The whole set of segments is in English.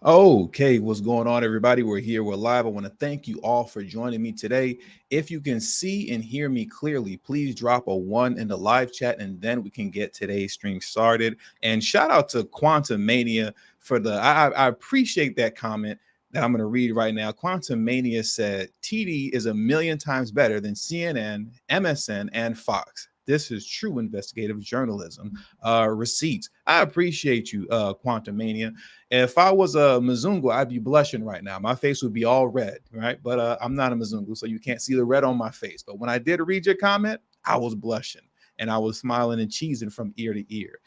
Okay, what's going on, everybody? We're here, we're live. I want to thank you all for joining me today. If you can see and hear me clearly, please drop a one in the live chat and then we can get today's stream started. And shout out to Quantum Mania for I appreciate that comment that I'm going to read right now. Quantum Mania said, TD is a million times better than CNN, MSN, and Fox. This is true investigative journalism. Receipts. I appreciate you, Quantum Mania. If I was a Mzungu, I'd be blushing right now. My face would be all red, right? But I'm not a Mzungu, so you can't see the red on my face. But when I did read your comment, I was blushing and I was smiling and cheesing from ear to ear.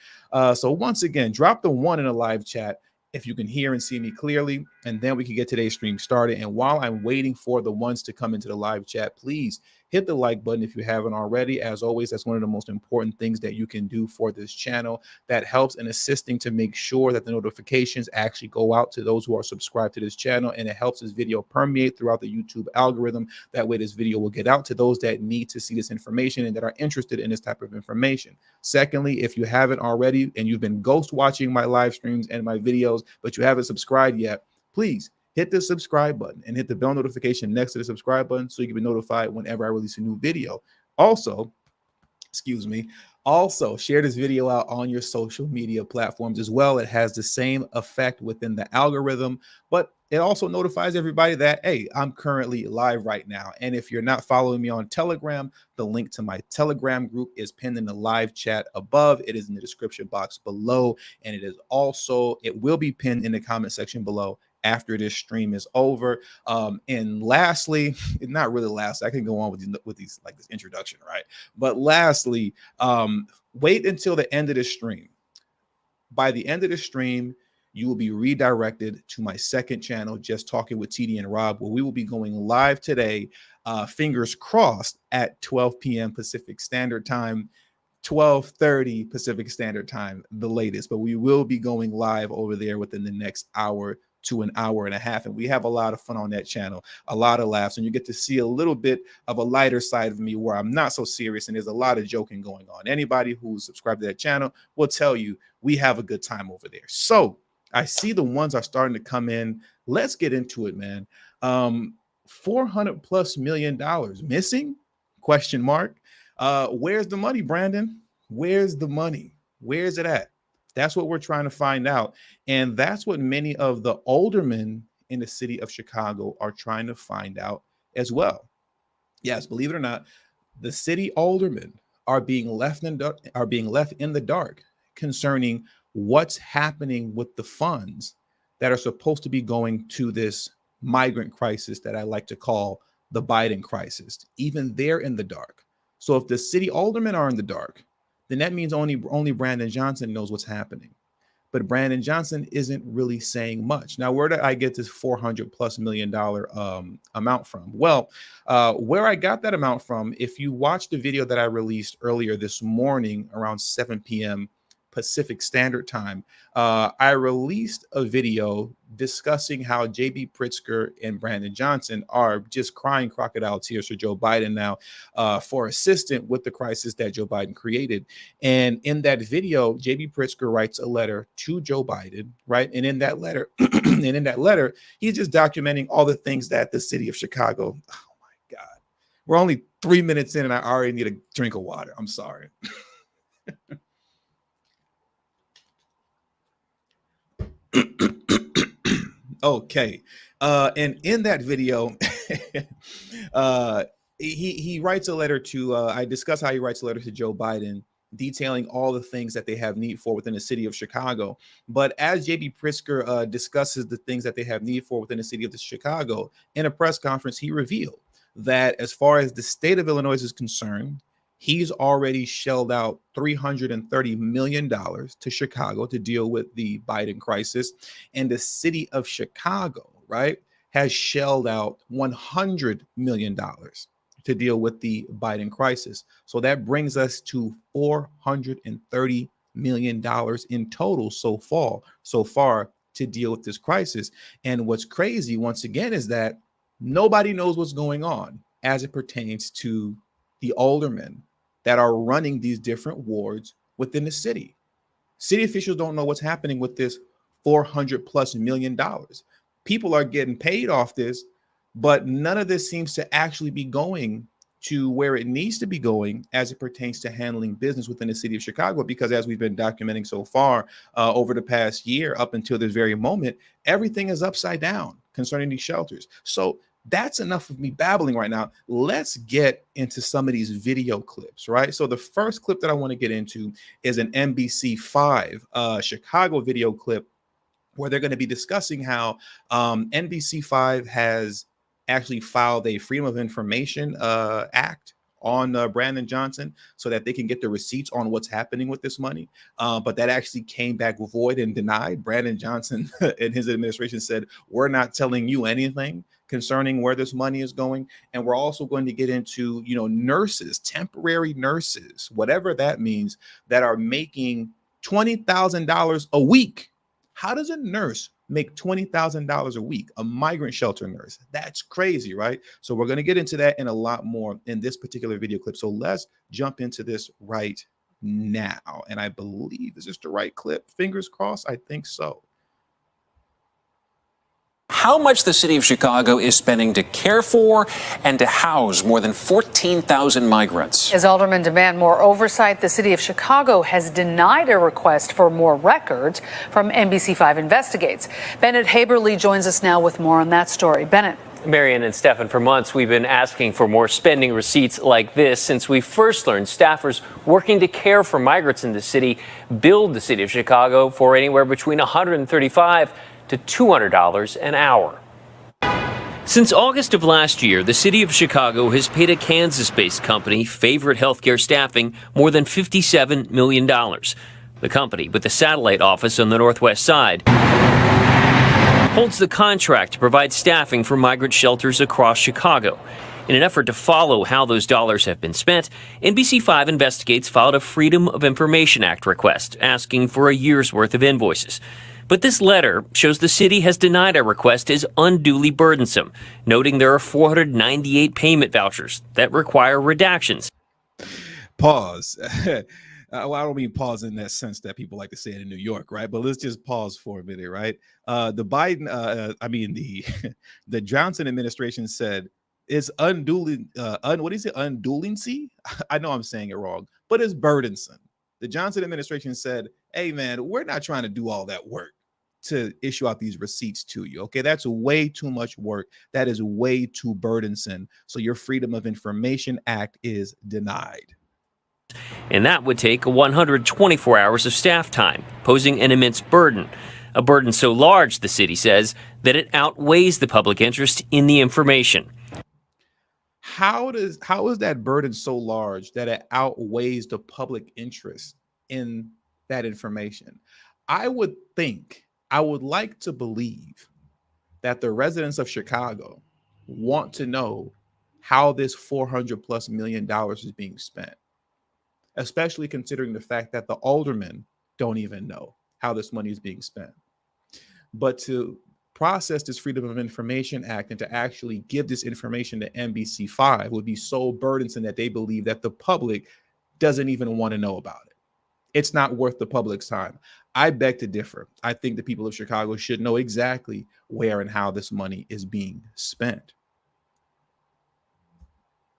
So once again, drop the one in the live chat if you can hear and see me clearly, and then we can get today's stream started. And while I'm waiting for the ones to come into the live chat, please hit the like button if you haven't already. As always, that's one of the most important things that you can do for this channel. That helps in assisting to make sure that the notifications actually go out to those who are subscribed to this channel, and it helps this video permeate throughout the YouTube algorithm. That way this video will get out to those that need to see this information and that are interested in this type of information. Secondly, if you haven't already and you've been ghost watching my live streams and my videos, but you haven't subscribed yet, please hit the subscribe button and hit the bell notification next to the subscribe button so you can be notified whenever I release a new video. Also, share this video out on your social media platforms as well. It has the same effect within the algorithm, but it also notifies everybody that, hey, I'm currently live right now. And if you're not following me on Telegram, the link to my Telegram group is pinned in the live chat above. It is in the description box below. And it will be pinned in the comment section below after this stream is over. And lastly, not really lastly, I can go on with these like this introduction, right? But lastly, wait until the end of the stream. By the end of the stream, you will be redirected to my second channel, Just Talking with TD and Rob, where we will be going live today, fingers crossed, at 12 p.m. Pacific Standard Time, 12:30 Pacific Standard Time, the latest. But we will be going live over there within the next hour to an hour and a half. And we have a lot of fun on that channel, a lot of laughs. And you get to see a little bit of a lighter side of me where I'm not so serious and there's a lot of joking going on. Anybody who's subscribed to that channel will tell you we have a good time over there. So I see the ones are starting to come in. Let's get into it, man. $400+ million missing? Question mark. Where's the money, Brandon? Where's the money? Where's it at? That's what we're trying to find out. And that's what many of the aldermen in the city of Chicago are trying to find out as well. Yes, believe it or not, the city aldermen are being left in the dark concerning what's happening with the funds that are supposed to be going to this migrant crisis that I like to call the Biden crisis. Even they're in the dark. So if the city aldermen are in the dark, then that means only Brandon Johnson knows what's happening. But Brandon Johnson isn't really saying much. Now, where did I get this $400+ million amount from? Well, where I got that amount from, if you watch the video that I released earlier this morning around 7 p.m. Pacific Standard Time, I released a video discussing how J.B. Pritzker and Brandon Johnson are just crying crocodile tears for Joe Biden now for assistance with the crisis that Joe Biden created. And in that video, J.B. Pritzker writes a letter to Joe Biden, right? And in that letter, he's just documenting all the things that the city of Chicago. Oh my God, we're only 3 minutes in, and I already need a drink of water. I'm sorry. Okay. And in that video, he writes a letter to, I discuss how he writes a letter to Joe Biden detailing all the things that they have need for within the city of Chicago. But as J.B. Pritzker discusses the things that they have need for within the city of Chicago, in a press conference, he revealed that as far as the state of Illinois is concerned, he's already shelled out $330 million to Chicago to deal with the Biden crisis. And the city of Chicago, right, has shelled out $100 million to deal with the Biden crisis. So that brings us to $430 million in total so far to deal with this crisis. And what's crazy, once again, is that nobody knows what's going on as it pertains to the aldermen that are running these different wards within the city. City officials don't know what's happening with this $400+ million. People are getting paid off this, but none of this seems to actually be going to where it needs to be going as it pertains to handling business within the city of Chicago. Because as we've been documenting so far over the past year, up until this very moment, everything is upside down concerning these shelters. So that's enough of me babbling right now. Let's get into some of these video clips, right? So the first clip that I want to get into is an NBC5 Chicago video clip where they're going to be discussing how NBC5 has actually filed a Freedom of Information Act on Brandon Johnson so that they can get the receipts on what's happening with this money. But that actually came back void and denied. Brandon Johnson and his administration said, we're not telling you anything concerning where this money is going. And we're also going to get into, nurses, temporary nurses, whatever that means, that are making $20,000 a week. How does a nurse make $20,000 a week? A migrant shelter nurse. That's crazy, right? So we're going to get into that and a lot more in this particular video clip. So let's jump into this right now. And I believe, is this the right clip? Fingers crossed. I think so. How much the city of Chicago is spending to care for and to house more than 14,000 migrants. As aldermen demand more oversight, the city of Chicago has denied a request for more records from NBC5 Investigates. Bennett Haberly joins us now with more on that story. Bennett. Marian and Stefan, for months we've been asking for more spending receipts like this since we first learned staffers working to care for migrants in the city billed the city of Chicago for anywhere between $135 to $200 an hour. Since August of last year, the city of Chicago has paid a Kansas-based company, Favorite Healthcare Staffing, more than $57 million. The company, with a satellite office on the Northwest Side, holds the contract to provide staffing for migrant shelters across Chicago. In an effort to follow how those dollars have been spent, NBC5 Investigates filed a Freedom of Information Act request asking for a year's worth of invoices. But this letter shows the city has denied our request as unduly burdensome, noting there are 498 payment vouchers that require redactions. Pause. Well, I don't mean pause in that sense that people like to say it in New York, right? But let's just pause for a minute, right? The Biden, the Johnson administration said it's unduly, what is it? Undulancy? I know I'm saying it wrong, but it's burdensome. The Johnson administration said, hey, man, we're not trying to do all that work to issue out these receipts to you. Okay, that's way too much work. That is way too burdensome. So your Freedom of Information Act is denied. And that would take 124 hours of staff time, posing an immense burden. A burden so large, the city says, that it outweighs the public interest in the information. How is that burden so large that it outweighs the public interest in that information? I would like to believe that the residents of Chicago want to know how this $400+ million is being spent, especially considering the fact that the aldermen don't even know how this money is being spent. But to process this Freedom of Information Act and to actually give this information to NBC5 would be so burdensome that they believe that the public doesn't even want to know about it. It's not worth the public's time. I beg to differ. I think the people of Chicago should know exactly where and how this money is being spent.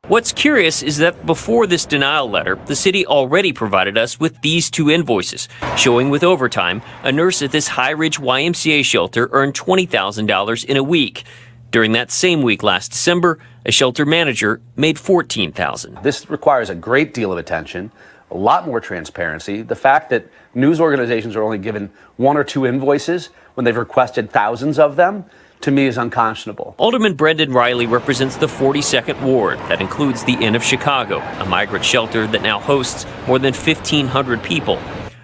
What's curious is that before this denial letter, the city already provided us with these two invoices, showing with overtime, a nurse at this High Ridge YMCA shelter earned $20,000 in a week. During that same week last December, a shelter manager made $14,000. This requires a great deal of attention, a lot more transparency. The fact that news organizations are only given one or two invoices when they've requested thousands of them, to me, is unconscionable. Alderman Brendan Riley represents the 42nd Ward. That includes the Inn of Chicago, a migrant shelter that now hosts more than 1,500 people.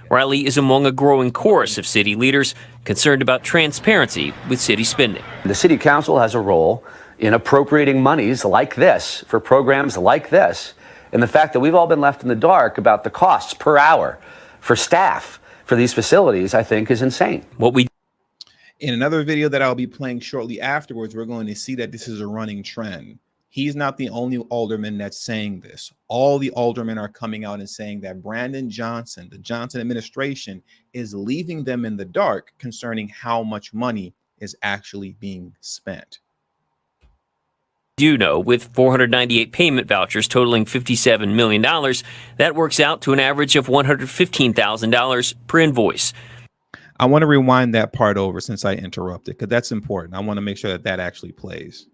Riley is among a growing chorus of city leaders concerned about transparency with city spending. The city council has a role in appropriating monies like this for programs like this. And the fact that we've all been left in the dark about the costs per hour for staff for these facilities, I think, is insane. In another video that I'll be playing shortly afterwards, we're going to see that this is a running trend He's not the only alderman that's saying this. All the aldermen are coming out and saying that Brandon Johnson, the Johnson administration, is leaving them in the dark concerning how much money is actually being spent. Do know with 498 payment vouchers totaling $57 million, that works out to an average of $115,000 per invoice. I want to rewind that part over since I interrupted, because that's important. I want to make sure that that actually plays.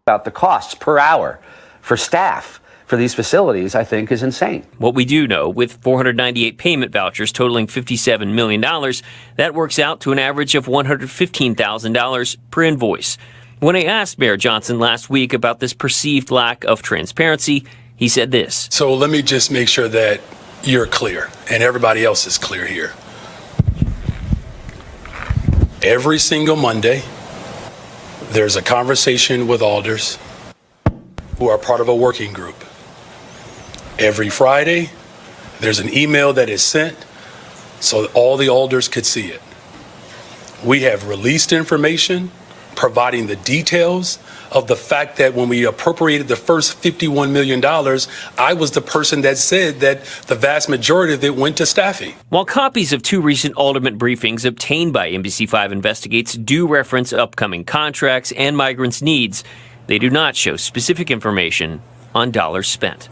About the costs per hour for staff for these facilities, I think, is insane. What we do know with 498 payment vouchers totaling $57 million, that works out to an average of $115,000 per invoice. When I asked Mayor Johnson last week about this perceived lack of transparency, he said this. So let me just make sure that you're clear and everybody else is clear here. Every single Monday, there's a conversation with alders who are part of a working group. Every Friday, there's an email that is sent so that all the alders could see it. We have released information providing the details of the fact that when we appropriated the first $51 million, I was the person that said that the vast majority of it went to staffing. While copies of two recent alderman briefings obtained by NBC5 Investigates do reference upcoming contracts and migrants' needs, they do not show specific information on dollars spent.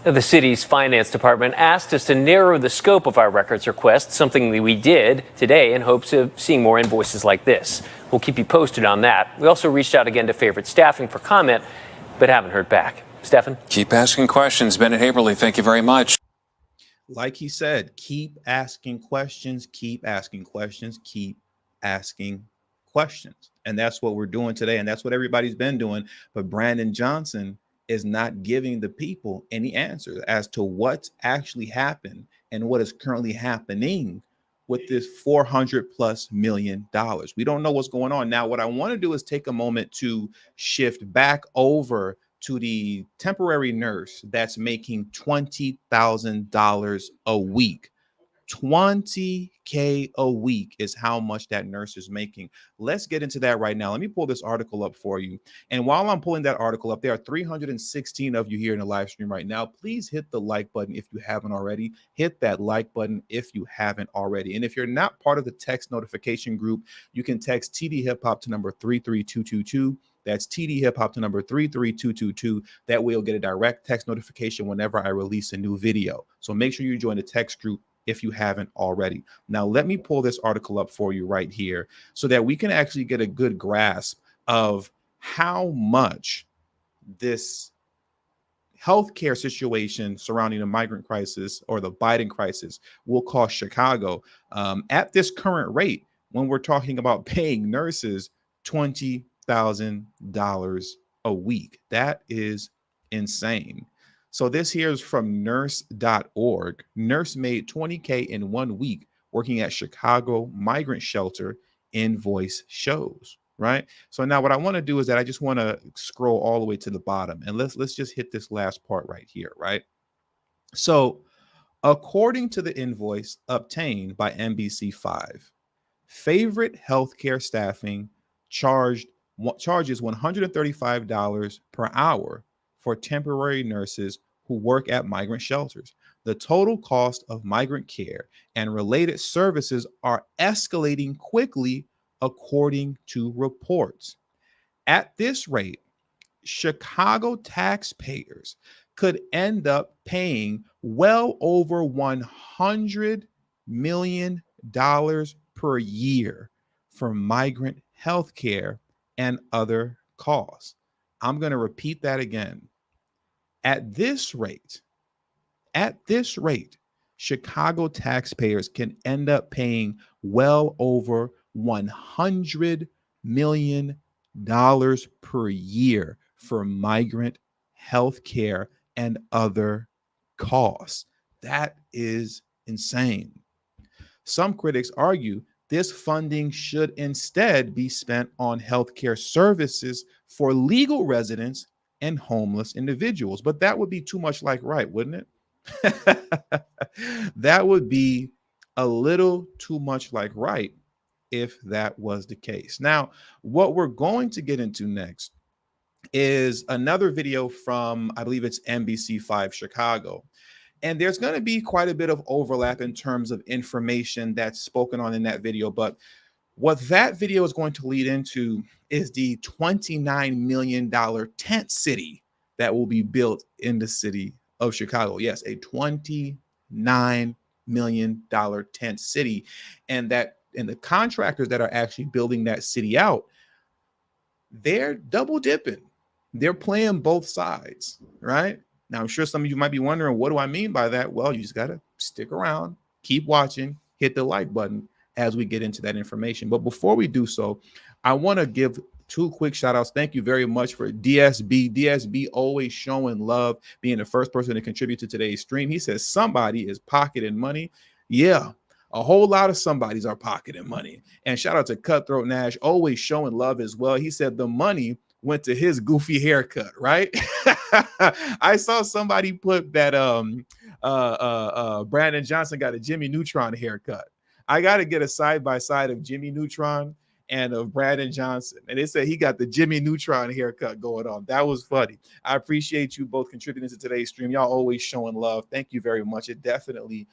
The city's finance department asked us to narrow the scope of our records request, something that we did today in hopes of seeing more invoices like this. We'll keep you posted on that. We also reached out again to Favorite Staffing for comment, but haven't heard back. Stefan? Keep asking questions. Bennett Haberly, thank you very much. Like he said, keep asking questions, keep asking questions, keep asking questions. And that's what we're doing today. And that's what everybody's been doing. But Brandon Johnson is not giving the people any answers as to what's actually happened and what is currently happening with this $400+ million. We don't know what's going on. Now, what I want to do is take a moment to shift back over to the temporary nurse that's making $20,000 a week. $20K a week is how much that nurse is making. Let's get into that right now. Let me pull this article up for you. And while I'm pulling that article up, there are 316 of you here in the live stream right now. Please hit the like button if you haven't already. Hit that like button if you haven't already. And if you're not part of the text notification group, you can text tdhiphop to number 33222. That's tdhiphop to number 33222. That way you'll get a direct text notification whenever I release a new video. So make sure you join the text group if you haven't already. Now, let me pull this article up for you right here so that we can actually get a good grasp of how much this healthcare situation surrounding the migrant crisis or the Biden crisis will cost Chicago at this current rate when we're talking about paying nurses $20,000 a week. That is insane. So this here is from nurse.org. Nurse made $20K in 1 week working at Chicago migrant shelter, invoice shows, right? So now what I want to do is that I just want to scroll all the way to the bottom and let's just hit this last part right here, right? So according to the invoice obtained by NBC5, Favorite Healthcare Staffing charges $135 per hour for temporary nurses who work at migrant shelters. The total cost of migrant care and related services are escalating quickly, according to reports. At this rate, Chicago taxpayers could end up paying well over $100 million per year for migrant health care and other costs. I'm going to repeat that again. At this rate, Chicago taxpayers can end up paying well over $100 million per year for migrant health care and other costs. That is insane. Some critics argue this funding should instead be spent on healthcare services for legal residents and homeless individuals. But that would be too much like right, wouldn't it? That would be a little too much like right if that was the case. Now, what we're going to get into next is another video from, I believe it's NBC5 Chicago. And there's going to be quite a bit of overlap in terms of information that's spoken on in that video. But what that video is going to lead into is the $29 million tent city that will be built in the city of Chicago. Yes, a $29 million tent city. And the contractors that are actually building that city out, they're double dipping. They're playing both sides, right? Now, I'm sure some of you might be wondering, what do I mean by that? Well, you just got to stick around, keep watching, hit the like button as we get into that information. But before we do so, I want to give two quick shout outs. Thank you very much for DSB. DSB always showing love, being the first person to contribute to today's stream. He says somebody is pocketing money. Yeah, a whole lot of somebodies are pocketing money. And shout out to Cutthroat Nash, always showing love as well. He said the money went to his goofy haircut, right? I saw somebody put that Brandon Johnson got a Jimmy Neutron haircut. I got to get a side-by-side of Jimmy Neutron and of Brandon Johnson. And they said he got the Jimmy Neutron haircut going on. That was funny. I appreciate you both contributing to today's stream. Y'all always showing love. Thank you very much. It definitely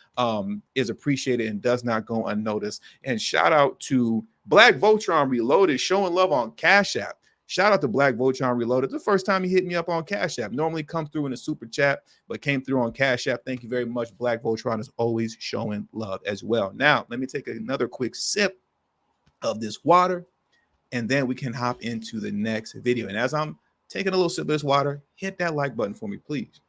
is appreciated and does not go unnoticed. And shout out to Black Voltron Reloaded showing love on Cash App. Shout out to Black Voltron Reloaded. The first time he hit me up on Cash App. Normally comes through in a super chat, but came through on Cash App. Thank you very much. Black Voltron is always showing love as well. Now, let me take another quick sip of this water, and then we can hop into the next video. And as I'm taking a little sip of this water, hit that like button for me, please.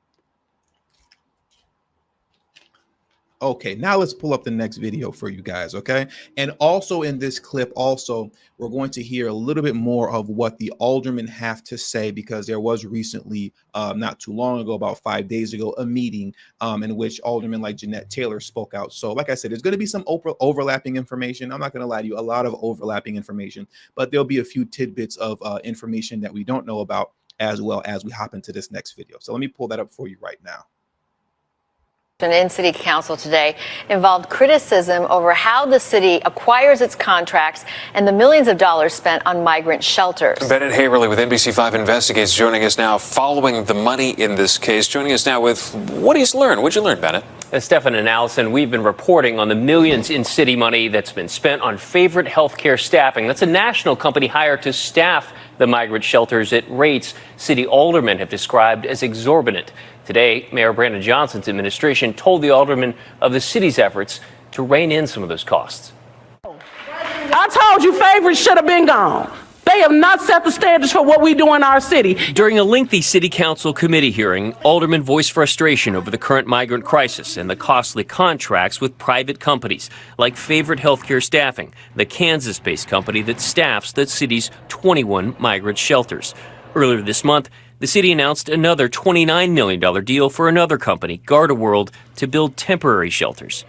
Okay, now let's pull up the next video for you guys, okay? And also in this clip, we're going to hear a little bit more of what the aldermen have to say, because there was recently, not too long ago, about 5 days ago, a meeting in which aldermen like Jeanette Taylor spoke out. So like I said, there's going to be some overlapping information. I'm not going to lie to you, a lot of overlapping information, but there'll be a few tidbits of information that we don't know about as well as we hop into this next video. So let me pull that up for you right now. In City Council today involved criticism over how the city acquires its contracts and the millions of dollars spent on migrant shelters. Bennett Haberly with NBC5 Investigates joining us now, following the money in this case. Joining us now with what he's learned. What'd you learn, Bennett? Stefan and Allison, we've been reporting on the millions in city money that's been spent on Favorite Healthcare Staffing. That's a national company hired to staff the migrant shelters at rates city aldermen have described as exorbitant. Today, Mayor Brandon Johnson's administration told the aldermen of the city's efforts to rein in some of those costs. I told you Favorite should have been gone. They have not set the standards for what we do in our city. During a lengthy city council committee hearing, aldermen voiced frustration over the current migrant crisis and the costly contracts with private companies like Favorite Healthcare Staffing, the Kansas-based company that staffs the city's 21 migrant shelters. Earlier this month, the city announced another $29 million deal for another company, Garda World, to build temporary shelters.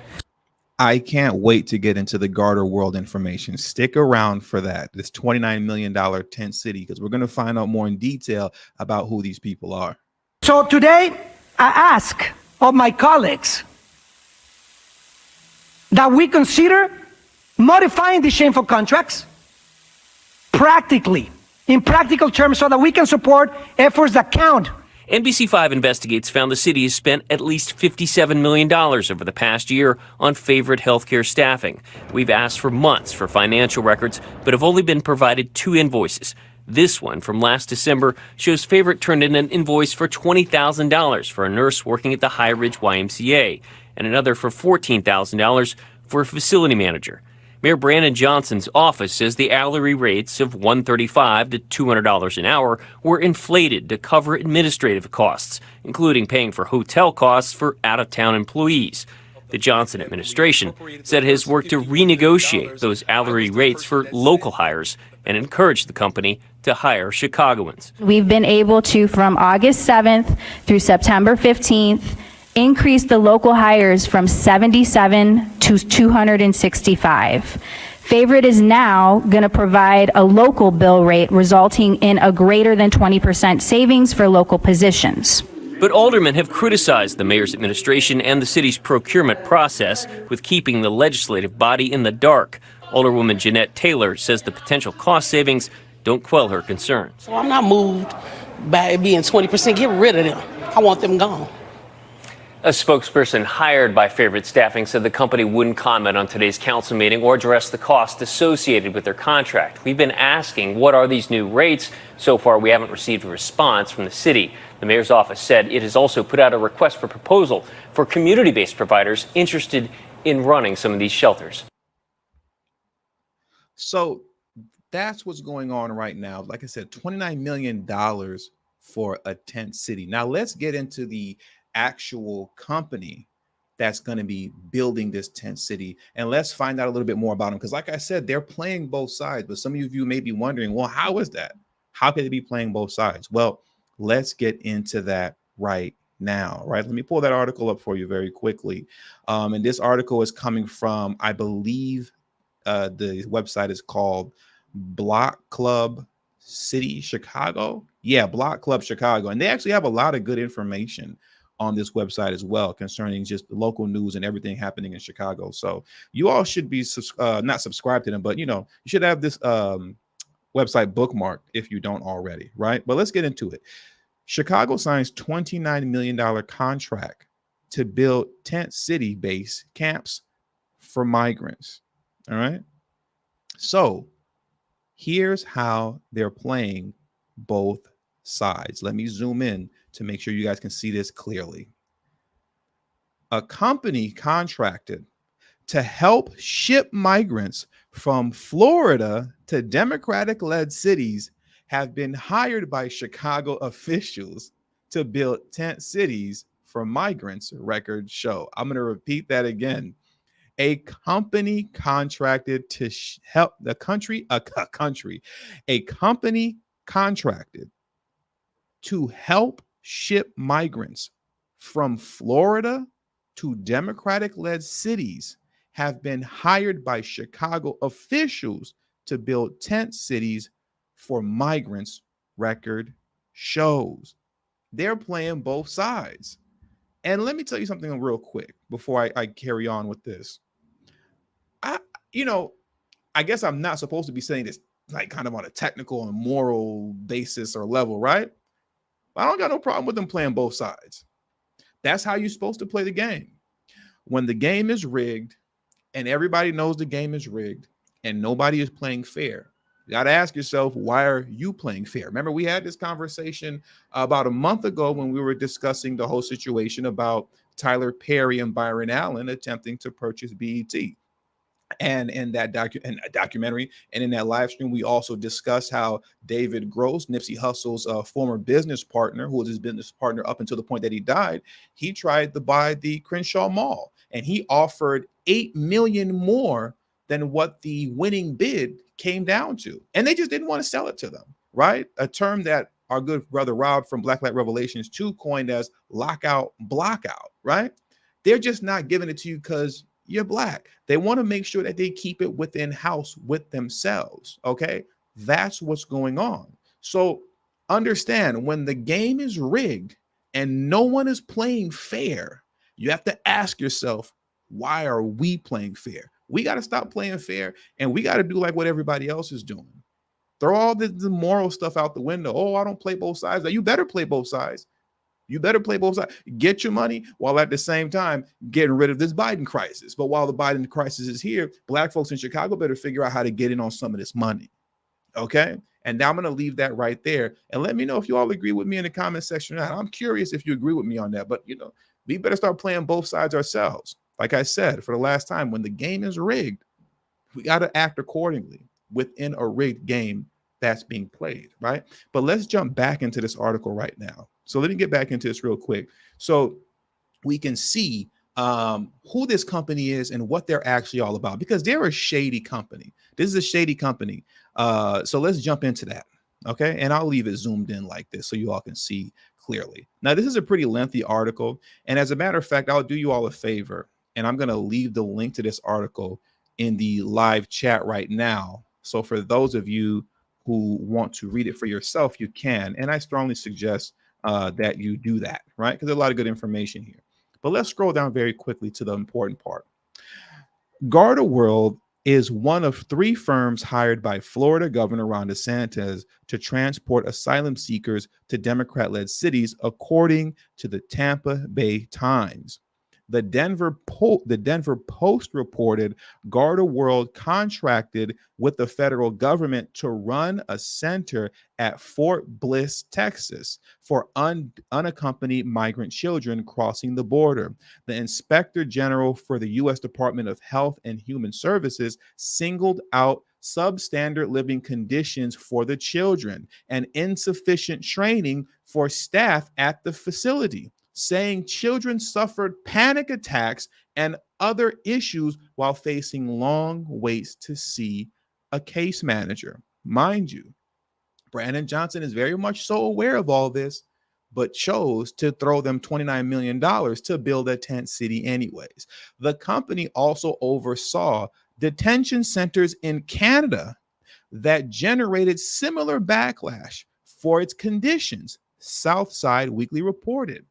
I can't wait to get into the Garda World information. Stick around for that, this $29 million tent city, because we're going to find out more in detail about who these people are. So today, I ask of my colleagues that we consider modifying the shameful contracts practically, in practical terms, so that we can support efforts that count. NBC5 Investigates found the city has spent at least $57 million over the past year on Favorite Healthcare Staffing. We've asked for months for financial records, but have only been provided 2 invoices. This one from last December shows Favorite turned in an invoice for $20,000 for a nurse working at the High Ridge YMCA, and another for $14,000 for a facility manager. Mayor Brandon Johnson's office says the hourly rates of $135 to $200 an hour were inflated to cover administrative costs, including paying for hotel costs for out-of-town employees. The Johnson administration said it has worked to renegotiate those hourly rates for local hires and encouraged the company to hire Chicagoans. We've been able to, from August 7th through September 15th, increase the local hires from 77 to 265. Favorite is now going to provide a local bill rate, resulting in a greater than 20% savings for local positions. But aldermen have criticized the mayor's administration and the city's procurement process with keeping the legislative body in the dark. Alderwoman Jeanette Taylor says the potential cost savings don't quell her concerns. So I'm not moved by it being 20%. Get rid of them. I want them gone. A spokesperson hired by Favorite Staffing said the company wouldn't comment on today's council meeting or address the cost associated with their contract. We've been asking, what are these new rates? So far, we haven't received a response from the city. The mayor's office said it has also put out a request for proposal for community-based providers interested in running some of these shelters. So that's what's going on right now. Like I said, $29 million for a tent city. Now let's get into the actual company that's going to be building this tent city, and let's find out a little bit more about them, because like I said, they're playing both sides. But some of you may be wondering, well, how is that? How could they be playing both sides? Well, let's get into that right now. Right, let me pull that article up for you very quickly. And this article is coming from, I believe, the website is called Block Club City Chicago. Yeah, Block Club Chicago. And they actually have a lot of good information on this website as well concerning just the local news and everything happening in Chicago. So you all should be not subscribed to them, but you should have this website bookmarked if you don't already, right? But let's get into it. Chicago signs $29 million contract to build tent city base camps for migrants. All right. So here's how they're playing both sides. Let me zoom in to make sure you guys can see this clearly. A company contracted to help ship migrants from Florida to Democratic-led cities have been hired by Chicago officials to build tent cities for migrants, records show. I'm going to repeat that again. A company contracted to help the country, a company contracted to help ship migrants from Florida to Democratic-led cities have been hired by Chicago officials to build tent cities for migrants, record shows. They're playing both sides. And let me tell you something real quick before I carry on with this. I guess I'm not supposed to be saying this like kind of on a technical and moral basis or level, right? I don't got no problem with them playing both sides. That's how you're supposed to play the game. When the game is rigged and everybody knows the game is rigged and nobody is playing fair, you got to ask yourself, why are you playing fair? Remember, we had this conversation about a month ago when we were discussing the whole situation about Tyler Perry and Byron Allen attempting to purchase BET. And in that documentary and in that live stream, we also discussed how David Gross, Nipsey Hussle's former business partner, who was his business partner up until the point that he died, he tried to buy the Crenshaw Mall and he offered $8 million more than what the winning bid came down to. And they just didn't want to sell it to them, right? A term that our good brother Rob from Blacklight Revelations 2 coined as lockout, blockout, right? They're just not giving it to you because you're black. They want to make sure that they keep it within house with themselves. Okay. That's what's going on. So understand, when the game is rigged and no one is playing fair, you have to ask yourself, why are we playing fair? We got to stop playing fair and we got to do like what everybody else is doing. Throw all the moral stuff out the window. Oh, I don't play both sides. Now, you better play both sides. You better play both sides. Get your money while at the same time getting rid of this Biden crisis. But while the Biden crisis is here, black folks in Chicago better figure out how to get in on some of this money. Okay. And now I'm going to leave that right there. And let me know if you all agree with me in the comment section. I'm curious if you agree with me on that. But, we better start playing both sides ourselves. Like I said, for the last time, when the game is rigged, we got to act accordingly within a rigged game that's being played. Right. But let's jump back into this article right now. So let me get back into this real quick so we can see who this company is and what they're actually all about, because they're a shady company. This is a shady company. So let's jump into that. Okay. And I'll leave it zoomed in like this so you all can see clearly. Now, this is a pretty lengthy article. And as a matter of fact, I'll do you all a favor and I'm going to leave the link to this article in the live chat right now. So for those of you who want to read it for yourself, you can. And I strongly suggest that you do that, right? Because there's a lot of good information here. But let's scroll down very quickly to the important part. Garda World is one of 3 firms hired by Florida Governor Ron DeSantis to transport asylum seekers to Democrat-led cities, according to the Tampa Bay Times. The Denver Post reported Garda World contracted with the federal government to run a center at Fort Bliss, Texas, for unaccompanied migrant children crossing the border. The Inspector General for the U.S. Department of Health and Human Services singled out substandard living conditions for the children and insufficient training for staff at the facility, saying children suffered panic attacks and other issues while facing long waits to see a case manager. Mind you, Brandon Johnson is very much so aware of all this, but chose to throw them $29 million to build a tent city anyways. The company also oversaw detention centers in Canada that generated similar backlash for its conditions, Southside Weekly reported.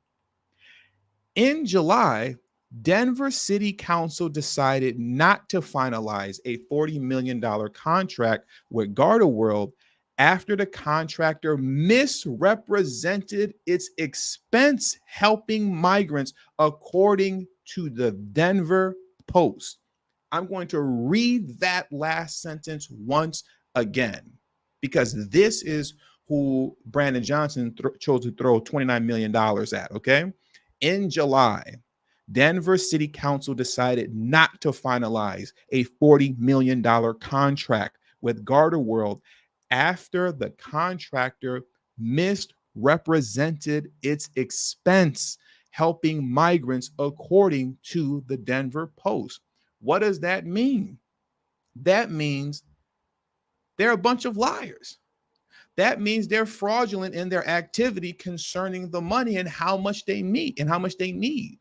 In July, Denver City Council decided not to finalize a $40 million contract with Garda World after the contractor misrepresented its expense helping migrants, according to the Denver Post. I'm going to read that last sentence once again, because this is who Brandon Johnson chose to throw $29 million at, okay? In July, Denver City Council decided not to finalize a $40 million contract with Garda World after the contractor misrepresented its expense helping migrants, according to the Denver Post. What does that mean? That means they're a bunch of liars. That means they're fraudulent in their activity concerning the money and how much they meet and how much they need.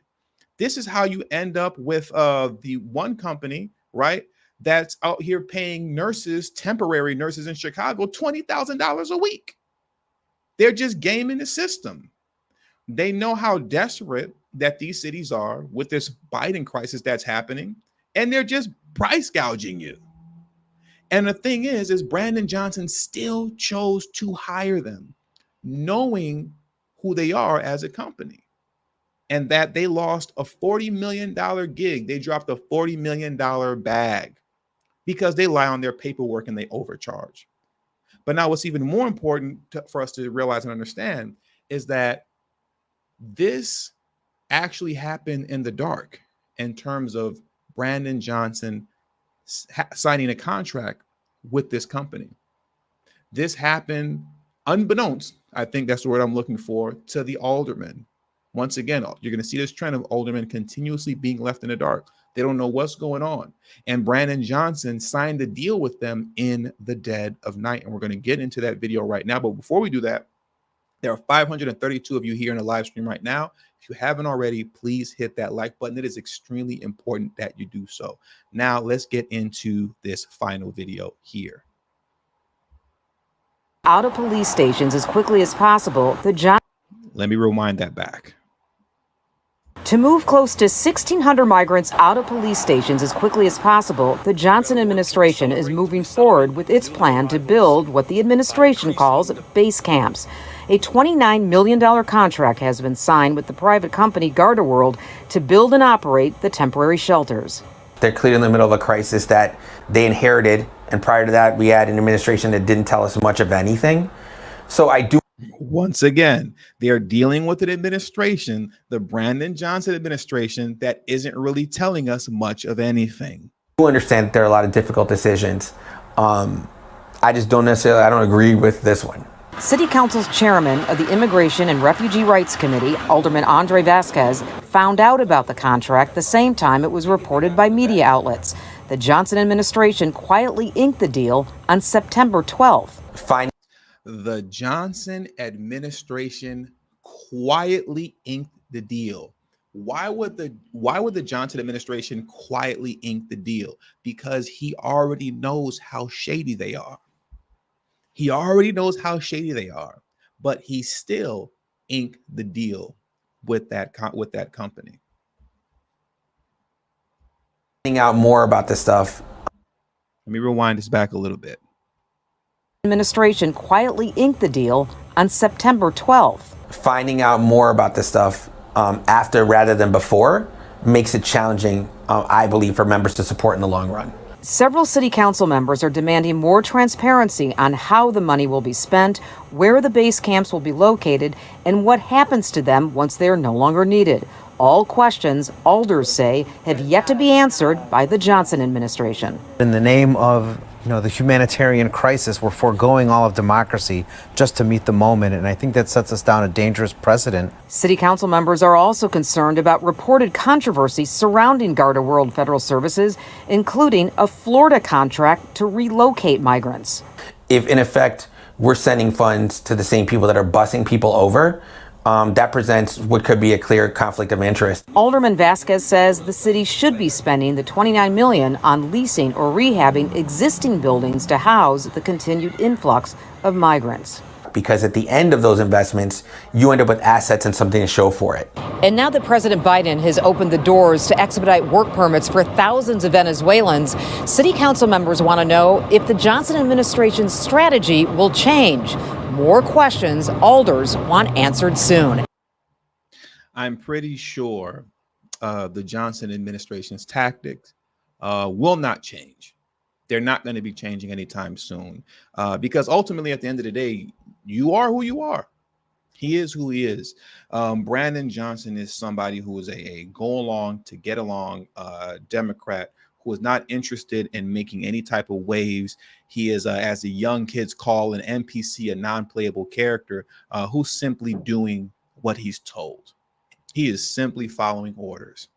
This is how you end up with the one company, right, that's out here paying nurses, temporary nurses in Chicago, $20,000 a week. They're just gaming the system. They know how desperate that these cities are with this Biden crisis that's happening, and they're just price gouging you. And the thing is Brandon Johnson still chose to hire them, knowing who they are as a company, and that they lost a $40 million gig. They dropped a $40 million bag because they lie on their paperwork and they overcharge. But now what's even more important for us to realize and understand is that this actually happened in the dark in terms of Brandon Johnson signing a contract with this company. This happened unbeknownst, I think that's the word I'm looking for, to the aldermen. Once again, you're going to see this trend of aldermen continuously being left in the dark. They don't know what's going on. And Brandon Johnson signed a deal with them in the dead of night. And we're going to get into that video right now. But before we do that, there are 532 of you here in the live stream right now. If you haven't already, please hit that like button. It is extremely important that you do so. Now, let's get into this final video here. Out of police stations as quickly as possible, Let me rewind that back. To move close to 1,600 migrants out of police stations as quickly as possible, the Johnson administration is moving forward with its plan to build what the administration calls base camps. A $29 million contract has been signed with the private company Garda World to build and operate the temporary shelters. They're clearly in the middle of a crisis that they inherited, and prior to that, we had an administration that didn't tell us much of anything. So I do. Once again, they are dealing with an administration, the Brandon Johnson administration, that isn't really telling us much of anything. I understand that there are a lot of difficult decisions. I just don't agree with this one. City Council's chairman of the Immigration and Refugee Rights Committee, Alderman Andre Vasquez, found out about the contract the same time it was reported by media outlets. The Johnson administration quietly inked the deal on September 12th. The Johnson administration quietly inked the deal. Why would the Johnson administration quietly ink the deal? Because he already knows how shady they are. He already knows how shady they are, but he still inked the deal with that company. Finding out more about this stuff. Let me rewind this back a little bit. Administration quietly inked the deal on September 12th. Finding out more about this stuff after rather than before makes it challenging, I believe, for members to support in the long run. Several city council members are demanding more transparency on how the money will be spent, where the base camps will be located, and what happens to them once they are no longer needed. All questions, alders say, have yet to be answered by the Johnson administration. In the name of the humanitarian crisis, we're foregoing all of democracy just to meet the moment, and I think that sets us down a dangerous precedent. City council members are also concerned about reported controversy surrounding Garda World Federal Services, including a Florida contract to relocate migrants. If, in effect, we're sending funds to the same people that are busing people over, that presents what could be a clear conflict of interest. Alderman Vasquez says the city should be spending the $29 million on leasing or rehabbing existing buildings to house the continued influx of migrants. Because at the end of those investments, you end up with assets and something to show for it. And now that President Biden has opened the doors to expedite work permits for thousands of Venezuelans, city council members want to know if the Johnson administration's strategy will change. More questions alders want answered soon. I'm pretty sure the Johnson administration's tactics will not change. They're not going to be changing anytime soon because ultimately, at the end of the day, you are who you are. He is who he is. Brandon Johnson is somebody who is a go along to get along Democrat who is not interested in making any type of waves. He is, as the young kids call, an NPC, a non-playable character who's simply doing what he's told. He is simply following orders.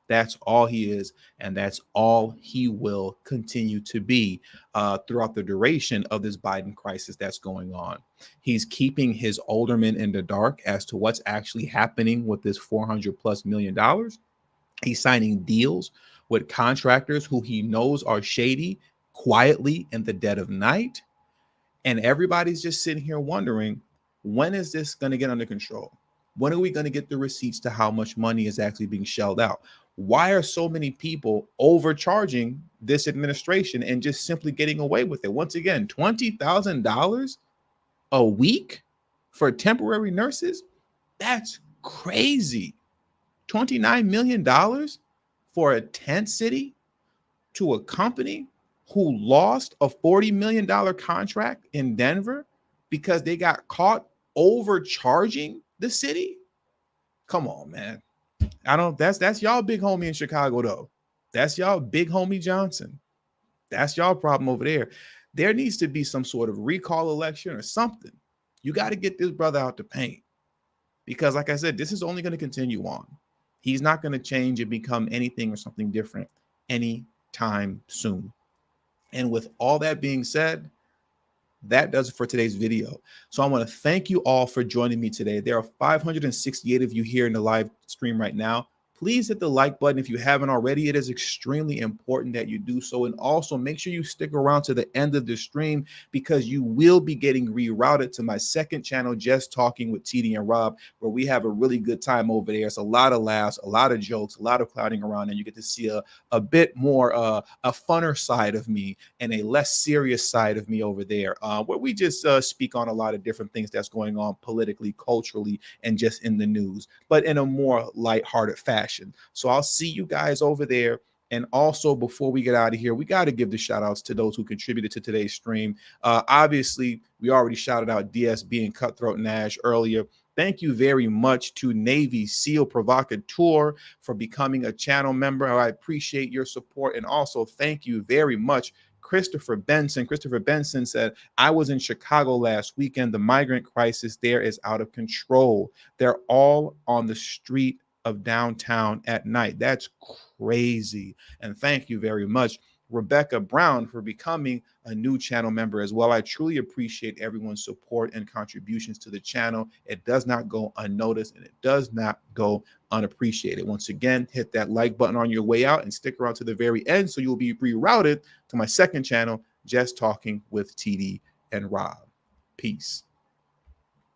That's all he is, and that's all he will continue to be throughout the duration of this Biden crisis that's going on. He's keeping his aldermen in the dark as to what's actually happening with this $400+ million. He's signing deals with contractors who he knows are shady quietly in the dead of night. And everybody's just sitting here wondering, when is this going to get under control? When are we going to get the receipts to how much money is actually being shelled out? Why are so many people overcharging this administration and just simply getting away with it? Once again, $20,000 a week for temporary nurses? That's crazy. $29 million for a tent city to a company who lost a $40 million contract in Denver because they got caught overcharging the city? Come on, man. That's y'all big homie in Chicago, though. That's y'all big homie Johnson. That's y'all problem over there. There needs to be some sort of recall election or something. You got to get this brother out the paint because, like I said, this is only going to continue on. He's not going to change and become anything or something different anytime soon. And with all that being said, that does it for today's video. So I want to thank you all for joining me today. There are 568 of you here in the live stream right now. Please hit the like button if you haven't already. It is extremely important that you do so. And also make sure you stick around to the end of the stream because you will be getting rerouted to my second channel, Just Talking with TD and Rob, where we have a really good time over there. It's a lot of laughs, a lot of jokes, a lot of clowning around, and you get to see a bit more, a funner side of me and a less serious side of me over there, where we just speak on a lot of different things that's going on politically, culturally, and just in the news, but in a more lighthearted fashion. So I'll see you guys over there. And also, before we get out of here, we got to give the shout outs to those who contributed to today's stream. Obviously, we already shouted out DSB and Cutthroat Nash earlier. Thank you very much to Navy SEAL Provocateur for becoming a channel member. I appreciate your support. And also, thank you very much, Christopher Benson. Christopher Benson said, I was in Chicago last weekend. The migrant crisis there is out of control. They're all on the street of downtown at night. That's crazy. And thank you very much, Rebecca Brown, for becoming a new channel member as well. I truly appreciate everyone's support and contributions to the channel. It does not go unnoticed and it does not go unappreciated. Once again, hit that like button on your way out and stick around to the very end so you'll be rerouted to my second channel, Just Talking with TD and Rob. Peace.